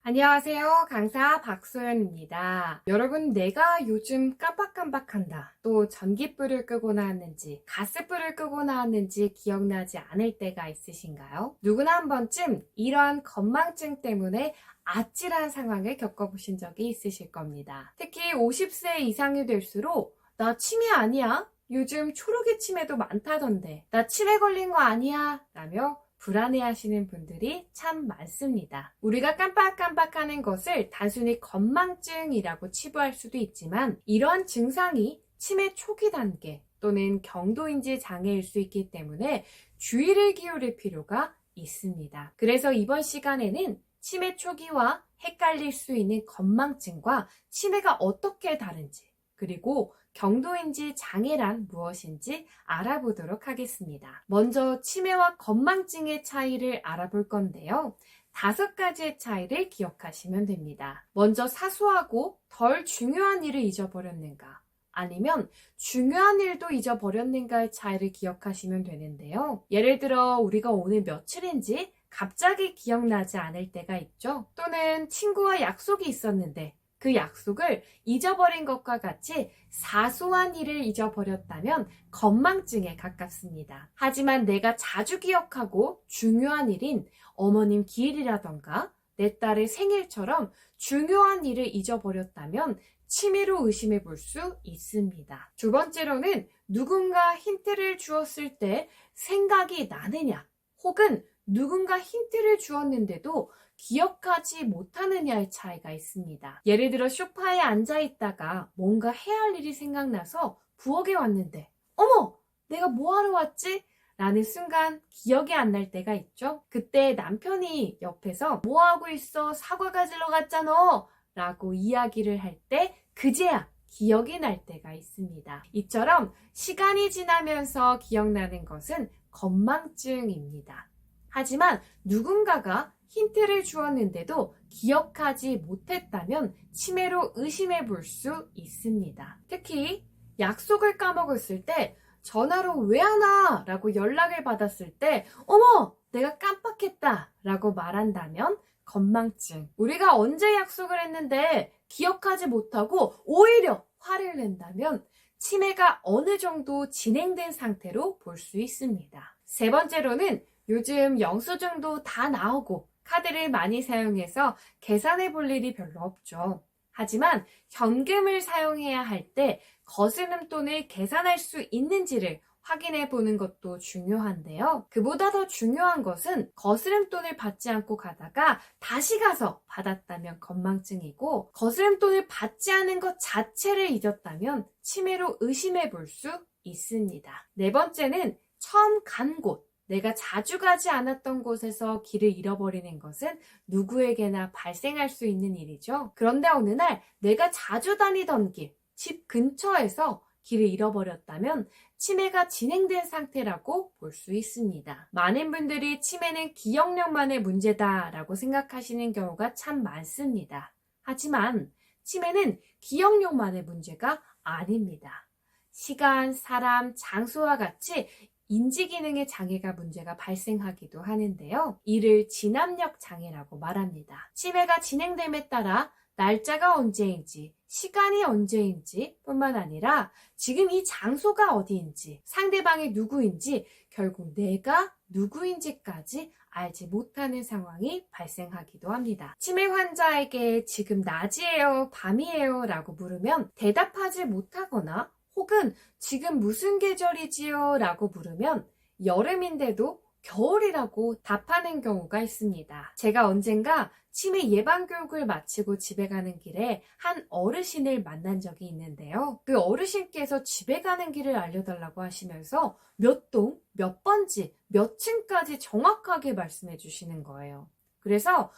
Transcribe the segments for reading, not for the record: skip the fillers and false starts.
안녕하세요. 강사 박소연입니다. 여러분, 내가 요즘 깜빡깜빡한다. 또 전기불을 끄고 나왔는지, 가스불을 끄고 나왔는지 기억나지 않을 때가 있으신가요? 누구나 한 번쯤 이러한 건망증 때문에 아찔한 상황을 겪어보신 적이 있으실 겁니다. 특히 50세 이상이 될수록 나 치매 아니야? 요즘 초록의 치매도 많다던데. 나 치매 걸린 거 아니야? 라며 불안해하시는 분들이 참 많습니다. 우리가 깜빡깜빡하는 것을 단순히 건망증이라고 치부할 수도 있지만 이러한 증상이 치매 초기 단계 또는 경도인지 장애일 수 있기 때문에 주의를 기울일 필요가 있습니다. 그래서 이번 시간에는 치매 초기와 헷갈릴 수 있는 건망증과 치매가 어떻게 다른지, 그리고 경도인지 장애란 무엇인지 알아보도록 하겠습니다. 먼저 치매와 건망증의 차이를 알아볼 건데요. 5가지의 차이를 기억하시면 됩니다. 먼저 사소하고 덜 중요한 일을 잊어버렸는가, 아니면 중요한 일도 잊어버렸는가의 차이를 기억하시면 되는데요. 예를 들어 우리가 오늘 며칠인지 갑자기 기억나지 않을 때가 있죠. 또는 친구와 약속이 있었는데 그 약속을 잊어버린 것과 같이 사소한 일을 잊어버렸다면 건망증에 가깝습니다. 하지만 내가 자주 기억하고 중요한 일인 어머님 기일이라던가 내 딸의 생일처럼 중요한 일을 잊어버렸다면 치매로 의심해 볼 수 있습니다. 두 번째로는 누군가 힌트를 주었을 때 생각이 나느냐, 혹은 누군가 힌트를 주었는데도 기억하지 못하느냐의 차이가 있습니다. 예를 들어 소파에 앉아 있다가 뭔가 해야 할 일이 생각나서 부엌에 왔는데 어머! 내가 뭐 하러 왔지? 라는 순간 기억이 안 날 때가 있죠. 그때 남편이 옆에서 뭐 하고 있어? 사과 가지러 갔잖아! 라고 이야기를 할 때 그제야 기억이 날 때가 있습니다. 이처럼 시간이 지나면서 기억나는 것은 건망증입니다. 하지만 누군가가 힌트를 주었는데도 기억하지 못했다면 치매로 의심해 볼 수 있습니다. 특히 약속을 까먹었을 때 전화로 왜 안 와? 라고 연락을 받았을 때 어머! 내가 깜빡했다! 라고 말한다면 건망증. 우리가 언제 약속을 했는데 기억하지 못하고 오히려 화를 낸다면 치매가 어느 정도 진행된 상태로 볼 수 있습니다. 세 번째로는 요즘 영수증도 다 나오고 카드를 많이 사용해서 계산해 볼 일이 별로 없죠. 하지만 현금을 사용해야 할 때 거스름돈을 계산할 수 있는지를 확인해 보는 것도 중요한데요. 그보다 더 중요한 것은 거스름돈을 받지 않고 가다가 다시 가서 받았다면 건망증이고, 거스름돈을 받지 않은 것 자체를 잊었다면 치매로 의심해 볼 수 있습니다. 네 번째는 처음 간 곳, 내가 자주 가지 않았던 곳에서 길을 잃어버리는 것은 누구에게나 발생할 수 있는 일이죠. 그런데 어느 날 내가 자주 다니던 길, 집 근처에서 길을 잃어버렸다면 치매가 진행된 상태라고 볼 수 있습니다. 많은 분들이 치매는 기억력만의 문제다라고 생각하시는 경우가 참 많습니다. 하지만 치매는 기억력만의 문제가 아닙니다. 시간, 사람, 장소와 같이 인지기능의 장애가 문제가 발생하기도 하는데요. 이를 진압력 장애라고 말합니다. 치매가 진행됨에 따라 날짜가 언제인지, 시간이 언제인지 뿐만 아니라 지금 이 장소가 어디인지, 상대방이 누구인지, 결국 내가 누구인지까지 알지 못하는 상황이 발생하기도 합니다. 치매 환자에게 지금 낮이에요, 밤이에요 라고 물으면 대답하지 못하거나, 혹은 지금 무슨 계절이지요? 라고 물으면 여름인데도 겨울이라고 답하는 경우가 있습니다. 제가 언젠가 치매 예방교육을 마치고 집에 가는 길에 한 어르신을 만난 적이 있는데요. 그 어르신께서 집에 가는 길을 알려달라고 하시면서 몇 동, 몇 번지, 몇 층까지 정확하게 말씀해 주시는 거예요. 그래서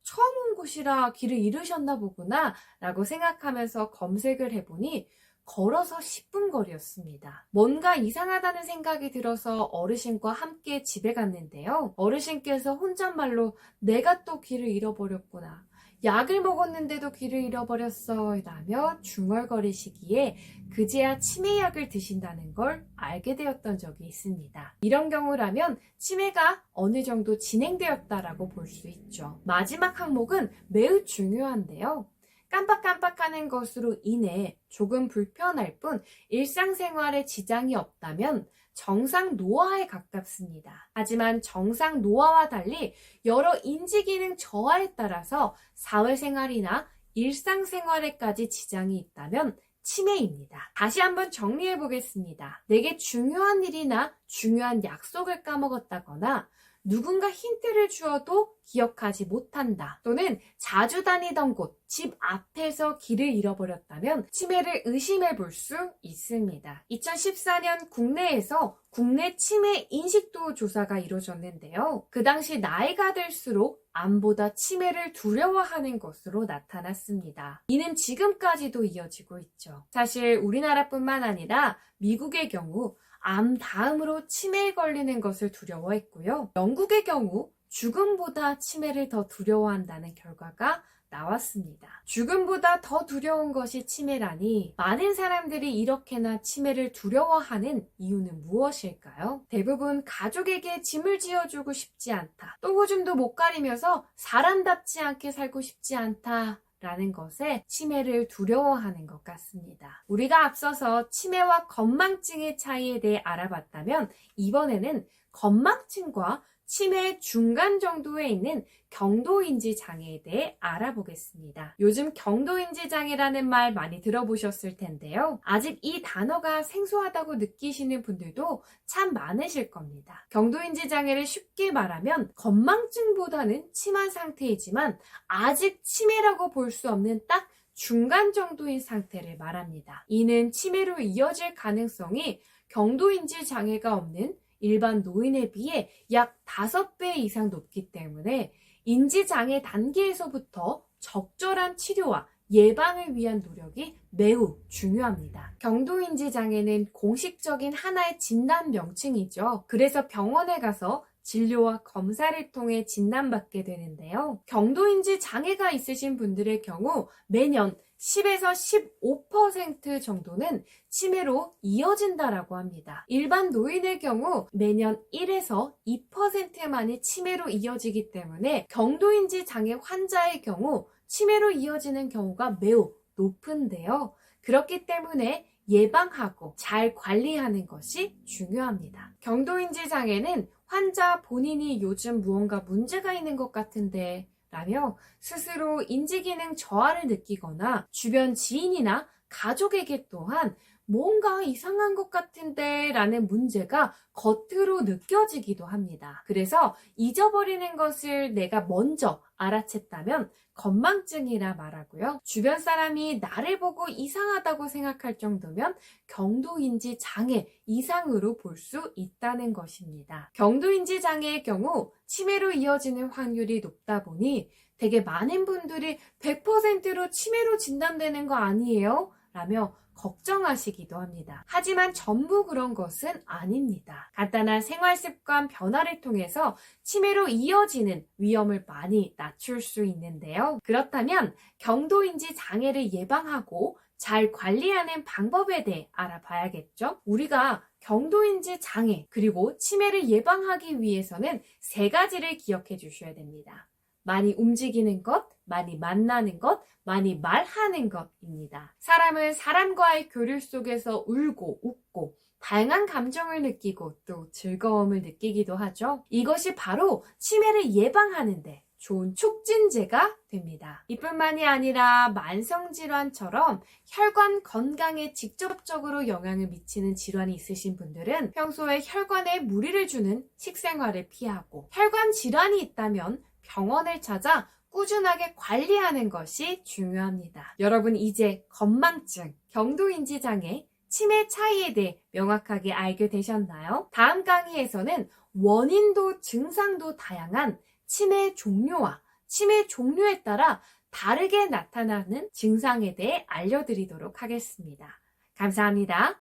처음 온 곳이라 길을 잃으셨나 보구나 라고 생각하면서 검색을 해보니 걸어서 10분 거리였습니다. 뭔가 이상하다는 생각이 들어서 어르신과 함께 집에 갔는데요. 어르신께서 혼잣말로 내가 또 길을 잃어버렸구나. 약을 먹었는데도 길을 잃어버렸어 라며 중얼거리시기에 그제야 치매약을 드신다는 걸 알게 되었던 적이 있습니다. 이런 경우라면 치매가 어느 정도 진행되었다라고 볼 수 있죠. 마지막 항목은 매우 중요한데요. 깜빡깜빡하는 것으로 인해 조금 불편할 뿐 일상생활에 지장이 없다면 정상 노화에 가깝습니다. 하지만 정상 노화와 달리 여러 인지기능 저하에 따라서 사회생활이나 일상생활에까지 지장이 있다면 치매입니다. 다시 한번 정리해 보겠습니다. 내게 중요한 일이나 중요한 약속을 까먹었다거나 누군가 힌트를 주어도 기억하지 못한다. 또는 자주 다니던 곳, 집 앞에서 길을 잃어버렸다면 치매를 의심해 볼 수 있습니다. 2014년 국내에서 국내 치매 인식도 조사가 이루어졌는데요. 그 당시 나이가 들수록 암보다 치매를 두려워하는 것으로 나타났습니다. 이는 지금까지도 이어지고 있죠. 사실 우리나라뿐만 아니라 미국의 경우 암 다음으로 치매에 걸리는 것을 두려워했고요. 영국의 경우 죽음보다 치매를 더 두려워한다는 결과가 나왔습니다. 죽음보다 더 두려운 것이 치매라니 많은 사람들이 이렇게나 치매를 두려워하는 이유는 무엇일까요? 대부분 가족에게 짐을 지어주고 싶지 않다. 똥오줌도 못 가리면서 사람답지 않게 살고 싶지 않다. 라는 것에 치매를 두려워하는 것 같습니다. 우리가 앞서서 치매와 건망증의 차이에 대해 알아봤다면 이번에는 건망증과 치매의 중간 정도에 있는 경도인지 장애에 대해 알아보겠습니다. 요즘 경도인지 장애라는 말 많이 들어보셨을 텐데요. 아직 이 단어가 생소하다고 느끼시는 분들도 참 많으실 겁니다. 경도인지 장애를 쉽게 말하면 건망증보다는 심한 상태이지만 아직 치매라고 볼 수 없는 딱 중간 정도인 상태를 말합니다. 이는 치매로 이어질 가능성이 경도인지 장애가 없는 일반 노인에 비해 약 5배 이상 높기 때문에 인지장애 단계에서부터 적절한 치료와 예방을 위한 노력이 매우 중요합니다. 경도인지장애는 공식적인 하나의 진단 명칭이죠. 그래서 병원에 가서 진료와 검사를 통해 진단받게 되는데요. 경도인지 장애가 있으신 분들의 경우 매년 10에서 15% 정도는 치매로 이어진다라고 합니다. 일반 노인의 경우 매년 1에서 2%만이 치매로 이어지기 때문에 경도인지 장애 환자의 경우 치매로 이어지는 경우가 매우 높은데요. 그렇기 때문에 예방하고 잘 관리하는 것이 중요합니다. 경도인지 장애는 환자 본인이 요즘 무언가 문제가 있는 것 같은데 라며 스스로 인지기능 저하를 느끼거나 주변 지인이나 가족에게 또한 뭔가 이상한 것 같은데 라는 문제가 겉으로 느껴지기도 합니다. 그래서 잊어버리는 것을 내가 먼저 알아챘다면 건망증이라 말하고요. 주변 사람이 나를 보고 이상하다고 생각할 정도면 경도인지 장애 이상으로 볼 수 있다는 것입니다. 경도인지 장애의 경우 치매로 이어지는 확률이 높다 보니 되게 많은 분들이 100%로 치매로 진단되는 거 아니에요? 라며 걱정하시기도 합니다. 하지만 전부 그런 것은 아닙니다. 간단한 생활습관 변화를 통해서 치매로 이어지는 위험을 많이 낮출 수 있는데요. 그렇다면 경도인지 장애를 예방하고 잘 관리하는 방법에 대해 알아봐야겠죠? 우리가 경도인지 장애 그리고 치매를 예방하기 위해서는 3가지를 기억해 주셔야 됩니다. 많이 움직이는 것, 많이 만나는 것, 많이 말하는 것입니다. 사람은 사람과의 교류 속에서 울고 웃고 다양한 감정을 느끼고 또 즐거움을 느끼기도 하죠. 이것이 바로 치매를 예방하는데 좋은 촉진제가 됩니다. 이뿐만이 아니라 만성질환처럼 혈관 건강에 직접적으로 영향을 미치는 질환이 있으신 분들은 평소에 혈관에 무리를 주는 식생활을 피하고 혈관 질환이 있다면 병원을 찾아 꾸준하게 관리하는 것이 중요합니다. 여러분 이제 건망증, 경도인지 장애, 치매 차이에 대해 명확하게 알게 되셨나요? 다음 강의에서는 원인도 증상도 다양한 치매 종류와 치매 종류에 따라 다르게 나타나는 증상에 대해 알려드리도록 하겠습니다. 감사합니다.